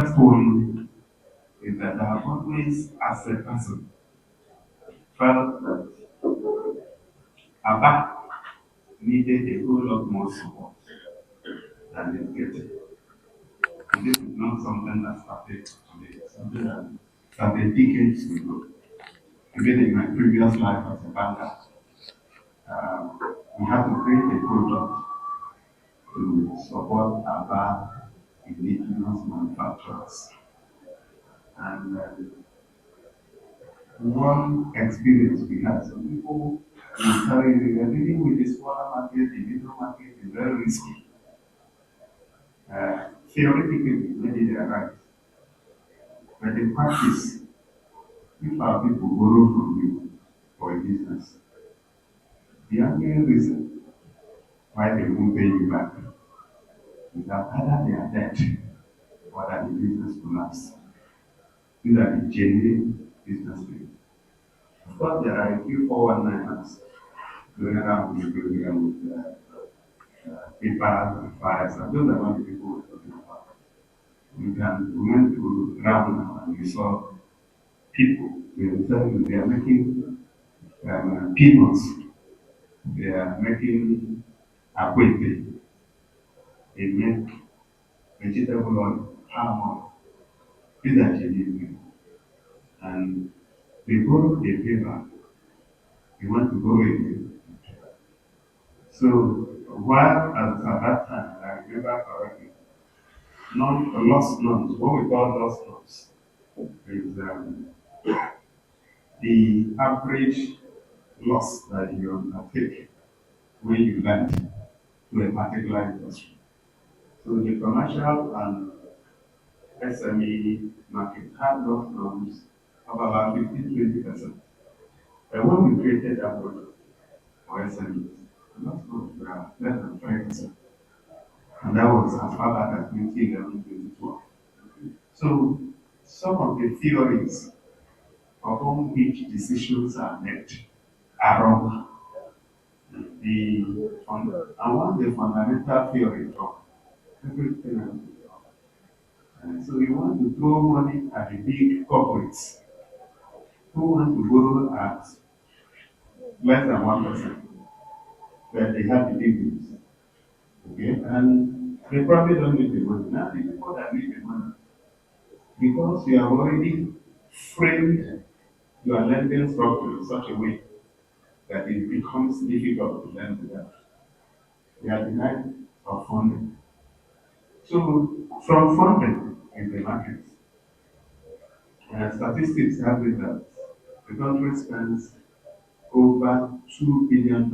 First one is that I have always, as a person, felt that Abba needed a whole lot more support than it's getting. And this is not something that started today, it's something that started decades ago. Even in my previous life as a banker, we had to create a product to support Abba indigenous manufacturers. And one experience we had, some people will tell you they are dealing with the smaller market, the middle market is very risky. Theoretically, maybe they are right. But in practice, if our people borrow from you for a business, the only reason why they won't pay you back is that either they are dead or that the business collapse. These are the genuine business people. Of course, there are a few 419ers going around with the program with papers and files, and those are not the people we're talking about. We went to Ram and we saw people, they will tell you they are making peanuts, they are making akwete, they make vegetable oil, palm oil. These are genuine people. And they borrow a paper, they want to borrow again. So while at that time, I remember correctly, lost loans, what we call lost loans, is the average loss that you undertake when you lend to a particular industry. So the commercial and SME market had lost loans of about 15-20%. But when we created that product for SMEs, the lost loans were less than 5%. And that was as far back as 2011, 2012. So some of the theories upon which decisions are made are wrong. And one the fundamental theory of everything else is wrong. And so you want to throw money at the big corporates who want to borrow at less than 1%, but they have the dividends. Okay? And they probably don't need the money. Now the people that need the money, because you have already framed your lending structure in such a way that it becomes difficult to lend to them. They are denied of funding. So from funding in the market, statistics have it that the country spends over $2 billion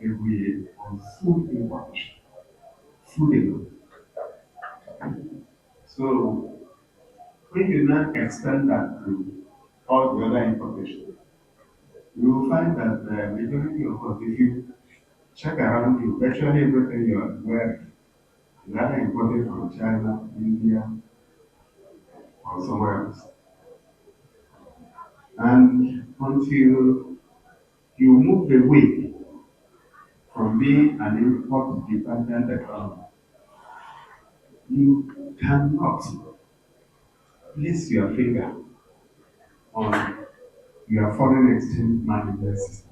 every year on food importation. Food alone. So when you now extend that to all the other importation, you will find that the majority of us, if you check around you, virtually everything you are wearing is either imported from China, India, or somewhere else. And until you move away from being an import dependent economy, you cannot place your finger on your foreign exchange management system.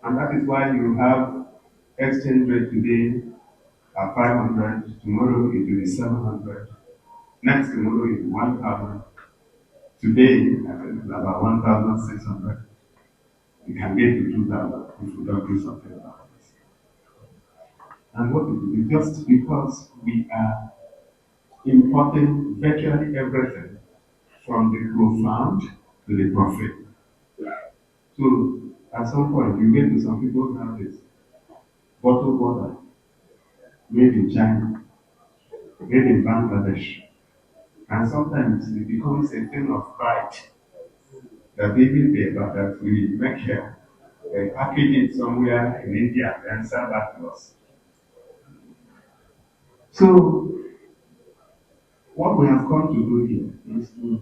And that is why you have exchange rate today at 500, tomorrow it will be 700, next tomorrow it will be 1,000. Today, I think it's about 1,600. You can get to 2,000 if we don't do something about this. And what it is just because we are importing virtually everything from the profound to the profit. So at some point, you get to some people's houses, bottled water made in China, made in Bangladesh. And sometimes it becomes a thing of pride that even paper that we make here, package it somewhere in India and sell back to us. So what we have come to do here is to,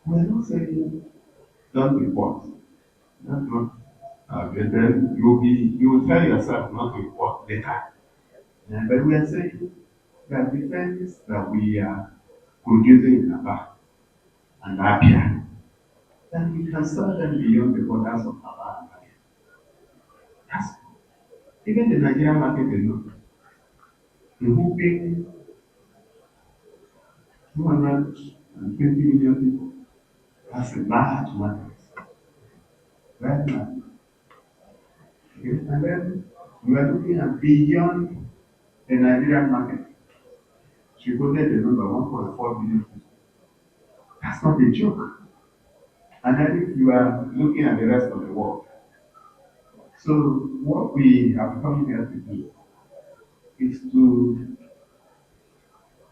we're not saying don't report. That's not, but then you will tell yourself not to report later. But we are saying There are defenses that we are producing in Aba and Abia, that we can sell them beyond the borders of Aba and Abia. That's even the Nigerian market alone. The whooping 220 million people. That's a large market. Very large. Okay? And then we are looking at beyond the Nigerian market. She quoted the number 1.4 billion people. That's not a joke. And then if you are looking at the rest of the world. So what we have come here to do is to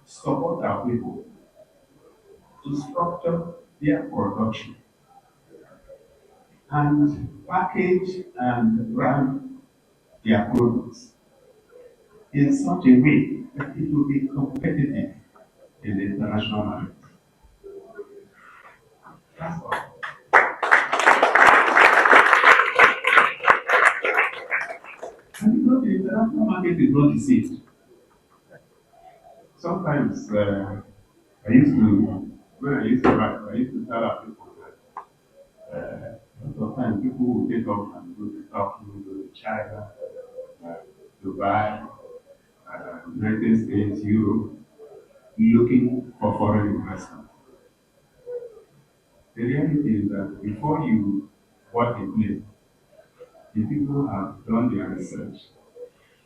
support our people, to structure their production and package and brand their products in such a way that it will be competitive in the international market. That's all. And you know, the international market is not deceived. Sometimes I used to, when I used to write, I used to tell our people that a lot of times people will take off and go to Turkey, go to China, uh, Dubai, United States, Europe, looking for foreign investment. The reality is that before you work a place, the people have done their research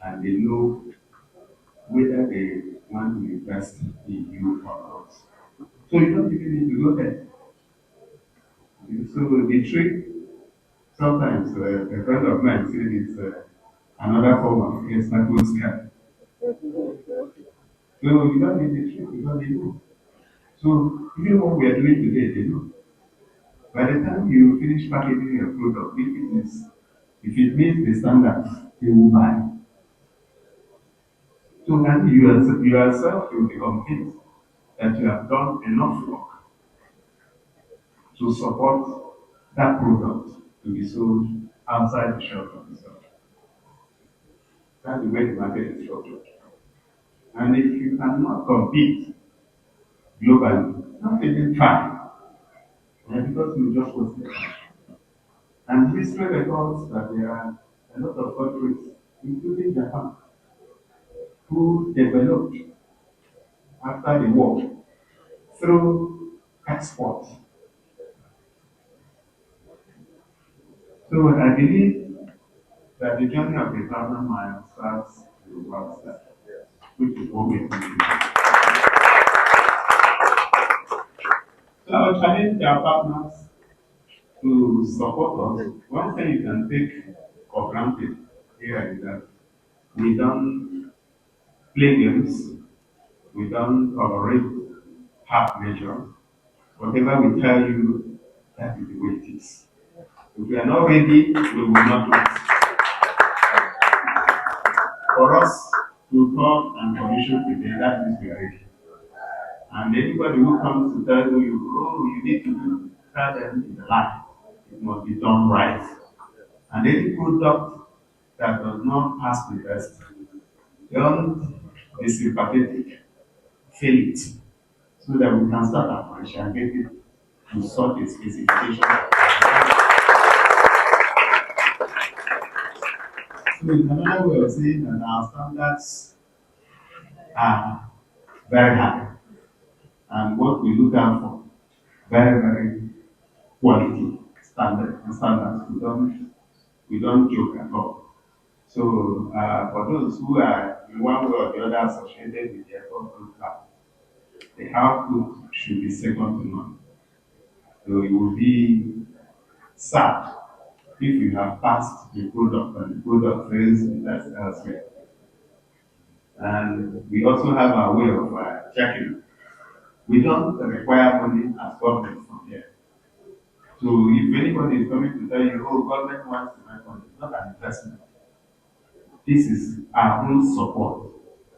and they know whether they want to invest in you or not. So you don't even need to go there. So the trick, sometimes a friend of mine said it's another form of a status scam. So you don't need the trick because they know. So even what we are doing today, they know. By the time you finish packaging your product, if it meets the standards, they will buy. So then you yourself will be convinced that you have done enough work to support that product to be sold outside the shop of the store. That's the way the market is structured. And if you cannot compete globally, not even try, because you just wasted time. And history records that there are a lot of countries, including Japan, who developed after the war through export. So I believe that the journey of the 1,000 miles starts with one step, which is what we're doing. So I will challenge our partners to support us. One thing you can take for granted here is that we don't play games, we don't tolerate half measures. Whatever we tell you, that is the way it is. If we are not ready, we will not do it. For us to come and commission today, that means we are ready. And anybody who comes to tell you, oh, you need to do, tell them in the line. It must be done right. And any product that does not pass the test, don't be sympathetic, fail it, so that we can start appreciating it to such a specification. So it's another way of saying that our standards are very high. And what we look out for, very, very quality standards. We don't joke at all. So for those who are in one way or the other associated with the airport group, the output should be second to none. So it will be sad if you have passed the product and the product fails in that elsewhere. And we also have our way of checking. We don't require money as government from here. So if anybody is coming to tell you, oh, government wants to make money, it's not an investment. This is our own support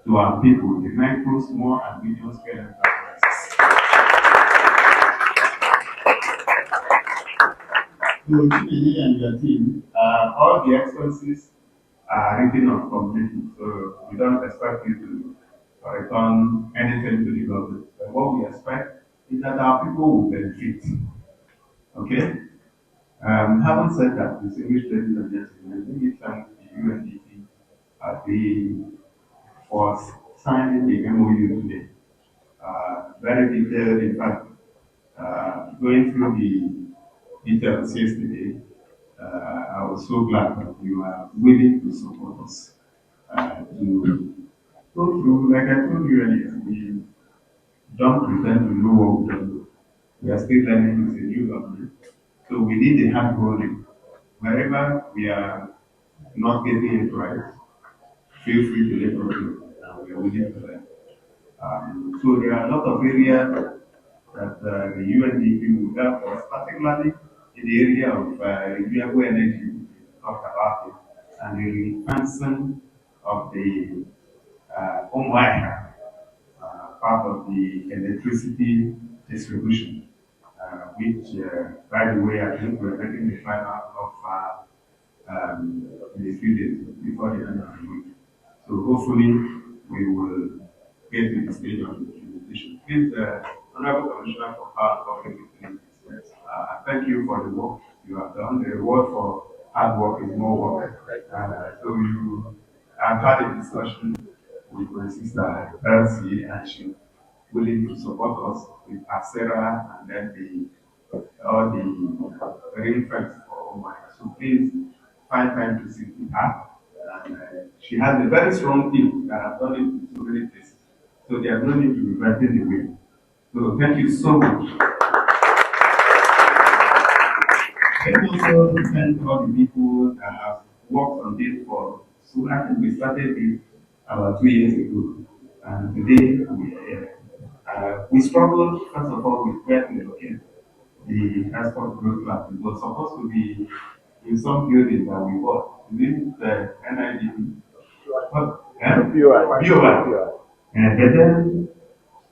to our people, the micro, small, and medium scale enterprises. So, Chidi and your team, all the expenses are written off completely, so we don't expect you to return anything to the government. But what we expect is that our people will benefit. Okay? Having said that, distinguished ladies and gentlemen, let me thank the UNDP for signing the MOU today. Very detailed, in fact, going through the details yesterday, I was so glad that you are willing to support us to go through, like I told you earlier, we don't pretend to know what we don't know. We are still learning with a new government. So we need a hand holding. Wherever we are not getting it right, feel free to let us know. And we are willing to learn. So there are a lot of areas that the UNDP will help us, particularly in the area of renewable energy. We talked about it, and the expansion of the Omwaya, part of the electricity distribution, which, by the way, I think we're getting the final of in a few days before the end of the week. So hopefully we will get to the stage of implementation. Please, Honorable Commissioner for Power and Public Utilities, thank you for the work you have done. The reward for hard work is more work. So you have had a discussion with my sister Elsie, and she willing to support us with Acera and then all the ring fence for Omai. So please find time to sit with her. And she has a very strong team that have done it in so many places. So there is no need to be writing the way. So thank you so much. Let me also thank all the people that have worked on this for so I think we started it about 2 years ago. And today we are here. We struggled first of all with where to locate the export growth lab. It was supposed to be in some building that we bought. Is the NIDP? What? BOI. But then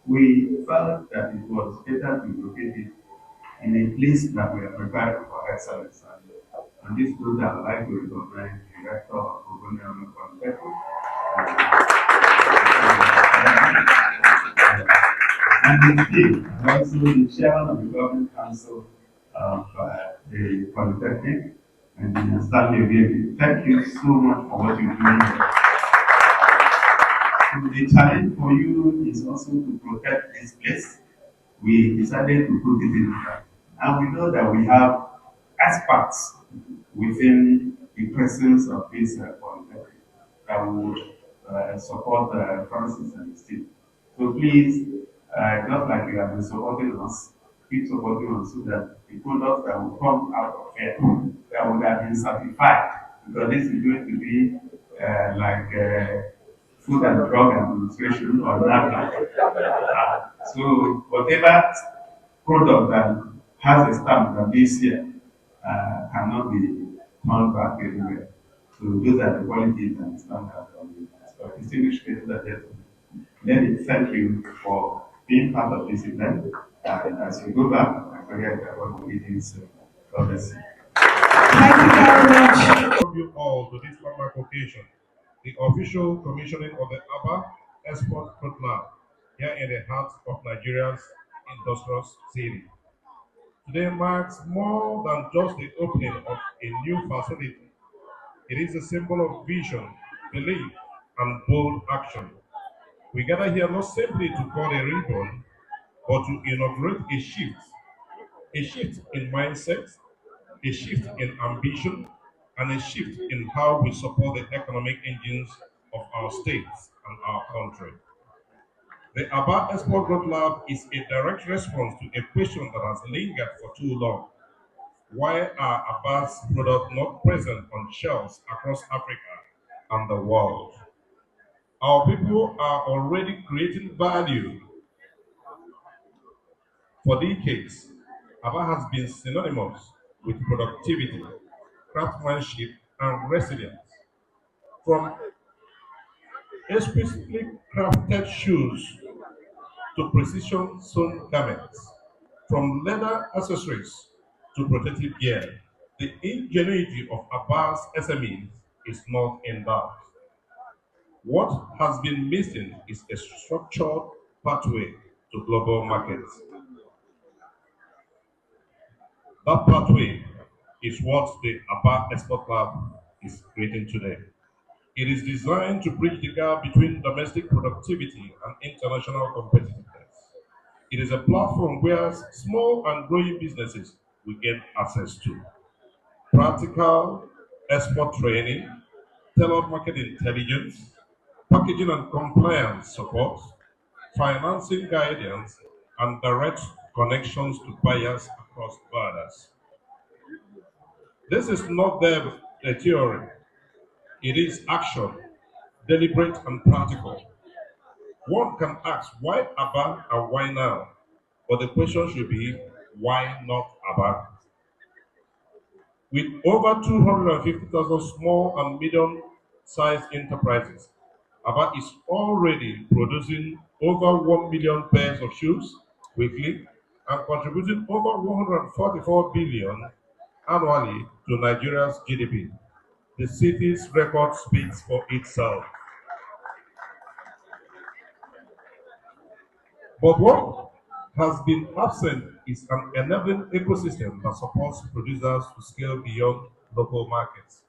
we felt that it was better to locate it in a place that we are prepared for excellence. And this note, I would like to recognize the Director of Government Polytechnic and the team, and also the Chairman of the Government Council of the Polytechnic and the Stanley Baby. Thank you so much for what you're doing. So the challenge for you is also to protect this place. We decided to put it in there. And we know that we have experts within the presence of this polytechnic that would support Francis and his team. So please, just like you have been supporting us, keep supporting us so that the products that will come out of here that would have been certified, because this is going to be Food and Drug Administration or NAFDAC. So whatever product that has a stamp that this year cannot be turned back anywhere. So those are the qualities and standards of the so distinguished ladies and gentlemen. Let me thank you for being part of this event. And as you go back, I forget what we did. So God bless you. Thank you very much. Welcome you all to this landmark occasion, the official commissioning of the ABBA Export Fruit Lab here in the heart of Nigeria's industrial city. Today marks more than just the opening of a new facility. It is a symbol of vision, belief, and bold action. We gather here not simply to call a ribbon, but to inaugurate a shift in mindset, a shift in ambition, and a shift in how we support the economic engines of our states and our country. The Aba Export Growth Lab is a direct response to a question that has lingered for too long. Why are Aba's products not present on shelves across Africa and the world? Our people are already creating value for decades. Aba has been synonymous with productivity, craftsmanship, and resilience. From exquisitely crafted shoes to precision sewn garments, from leather accessories to protective gear, the ingenuity of Abbas SMEs is not in doubt. What has been missing is a structured pathway to global markets. That pathway is what the ABBA Export Lab is creating today. It is designed to bridge the gap between domestic productivity and international competitiveness. It is a platform where small and growing businesses will gain access to practical export training, tailored market intelligence, packaging and compliance support, financing guidance, and direct connections to buyers across borders. This is not the theory, it is action, deliberate and practical. One can ask why ABBA and why now? But the question should be why not ABBA? With over 250,000 small and medium sized enterprises, ABBA is already producing over 1 million pairs of shoes weekly and contributing over 144 billion annually to Nigeria's GDP. The city's record speaks for itself. But what has been absent is an enabling ecosystem that supports producers to scale beyond local markets,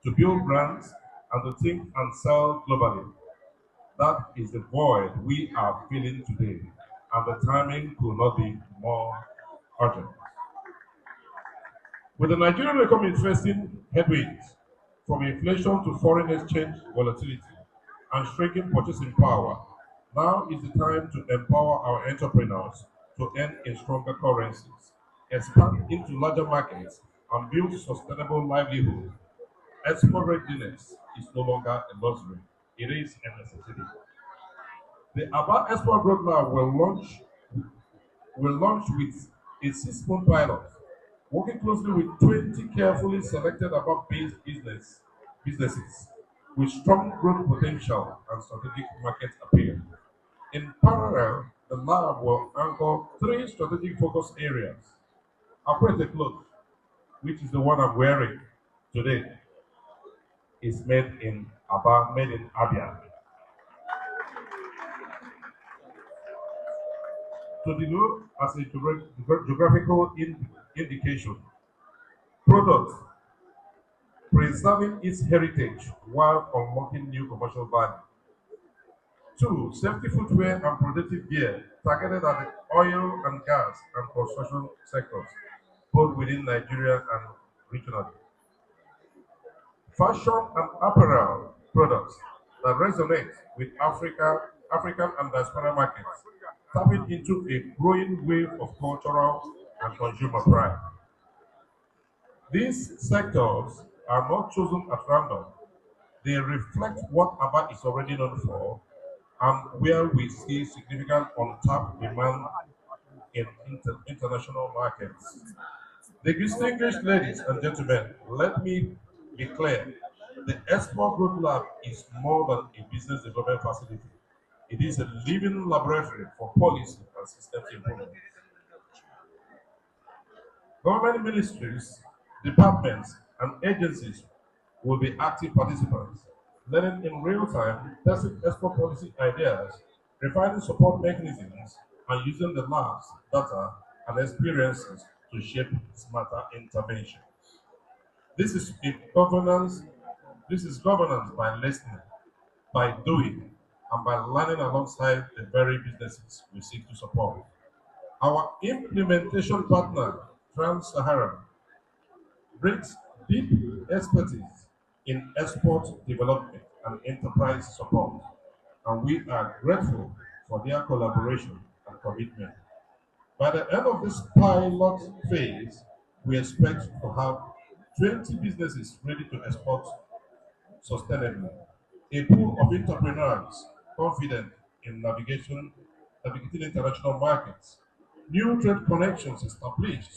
to build brands, and to think and sell globally. That is the void we are feeling today, and the timing could not be more urgent. With the Nigerian economy facing headwinds, from inflation to foreign exchange volatility and shrinking purchasing power, now is the time to empower our entrepreneurs to earn in stronger currencies, expand into larger markets, and build sustainable livelihood. Export readiness is no longer a luxury, it is a necessity. The ABBA Export Roadmap will launch with a 6-month pilot, working closely with 20 carefully selected ABBA-based businesses with strong growth potential and strategic market appeal. In parallel, the lab will anchor three strategic focus areas. Apprete cloth, which is the one I'm wearing today, is made in Abia. To denote as a geographical indication, product preserving its heritage while unlocking new commercial value. Two, safety footwear and protective gear targeted at the oil and gas and construction sectors, both within Nigeria and regionally. Fashion and apparel products that resonate with African and diaspora markets, tapping into a growing wave of cultural and consumer pride. These sectors are not chosen at random. They reflect what ABBA is already known for and where we see significant untapped demand in international markets. The distinguished ladies and gentlemen, let me be clear. The Export Growth Lab is more than a business development facility. It is a living laboratory for policy and systems improvement. Government ministries, departments, and agencies will be active participants, learning in real time, testing export policy ideas, refining support mechanisms, and using the labs, data, and experiences to shape smarter intervention. This is a governance. This is governance by listening, by doing, and by learning alongside the very businesses we seek to support. Our implementation partner, Trans-Saharan, brings deep expertise in export development and enterprise support, and we are grateful for their collaboration and commitment. By the end of this pilot phase, we expect to have 20 businesses ready to export sustainably, a pool of entrepreneurs confident in navigating international markets, new trade connections established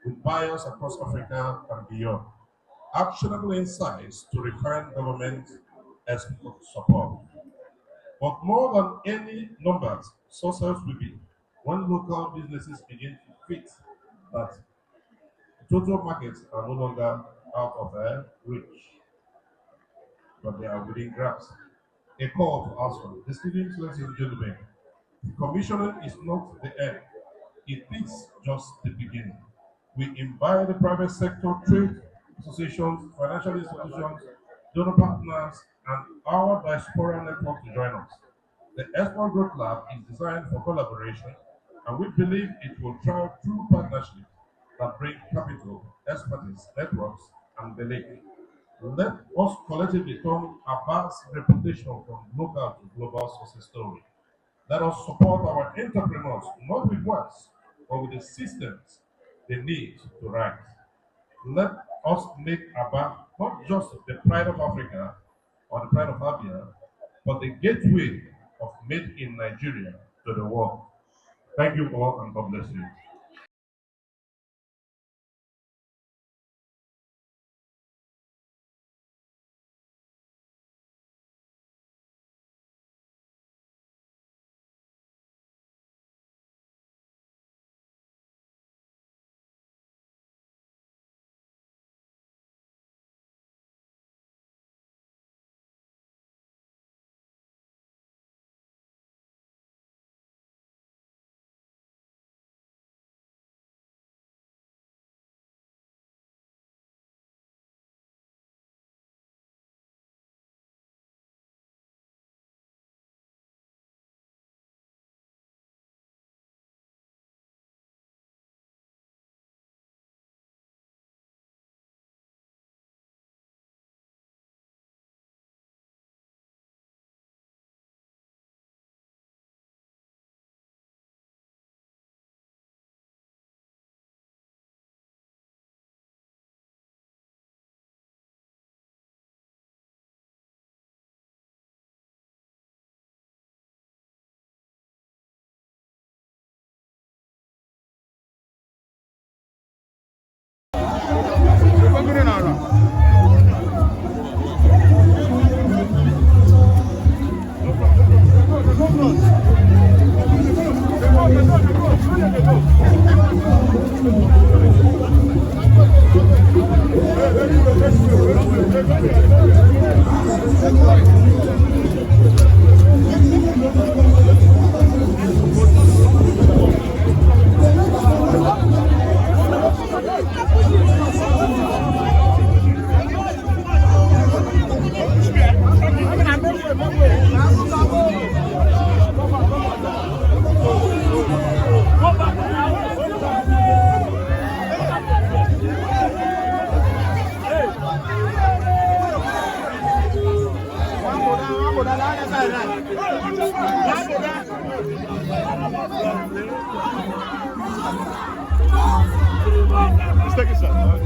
with buyers across Africa and beyond, actionable insights to refine government export support. But more than any numbers, success will be when local businesses begin to fit that total markets are no longer out of their reach, but they are within grasp. a call to action. Distinguished ladies and gentlemen, commissioning is not the end. It is just the beginning. We invite the private sector, trade associations, financial institutions, donor partners, and our diaspora network to join us. The Export Growth Lab is designed for collaboration, and we believe it will thrive through partnerships that bring capital, expertise, networks, and belief. Let us collectively turn Abbas' reputation from local to global success story. Let us support our entrepreneurs not with words, but with the systems they need to rise. Let us make Abba not just the pride of Africa or the pride of Abia, but the gateway of made in Nigeria to the world. Thank you all and God bless you. Let's take a shot.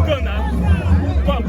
Go now. Come.